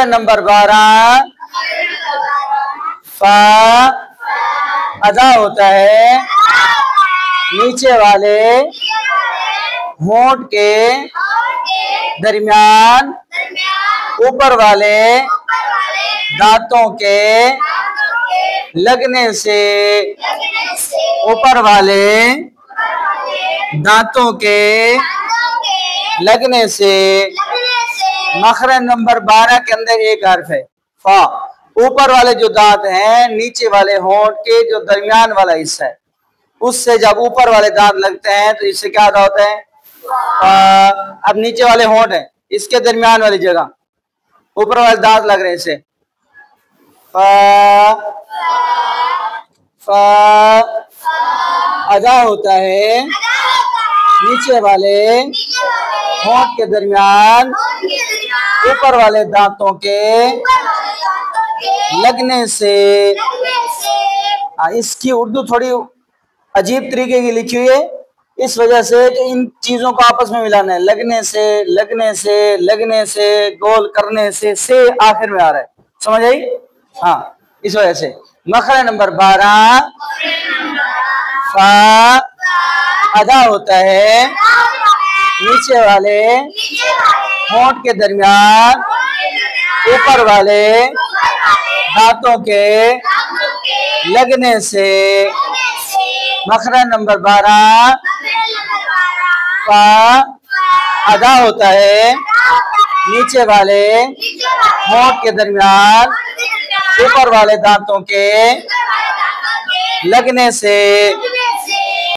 Number 12 फा अदा होता है नीचे वाले होंठ के दरमियान ऊपर वाले दांतों के लगने से, ऊपर वाले दांतों के लगने से। मखरज नंबर 12 के अंदर एक हर्फ है फा। ऊपर वाले जो दांत हैं नीचे वाले होंठ के जो दरमियान वाला हिस्सा है उससे जब ऊपर वाले दांत लगते हैं तो इससे क्या अदा होता है अब नीचे वाले होंठ है इसके दरमियान वाली जगह ऊपर वाले दांत लग रहे हैं इसे अदा होता है नीचे वाले होंठ के दरमियान ऊपर वाले दांतों के लगने से। इसकी उर्दू थोड़ी अजीब तरीके की लिखी हुई है इस वजह से कि इन चीजों को आपस में मिलाना है। लगने से, लगने से, लगने से, गोल करने से आखिर में आ रहा है, समझ आई? हाँ, इस वजह से मखरज नंबर 12 फा अदा होता है नीचे वाले होंठ के दरमियान ऊपर वाले दांतों के लगने से। मखरज नंबर 12 फा अदा होता है नीचे वाले होंठ के दरमियान ऊपर वाले दांतों के लगने से।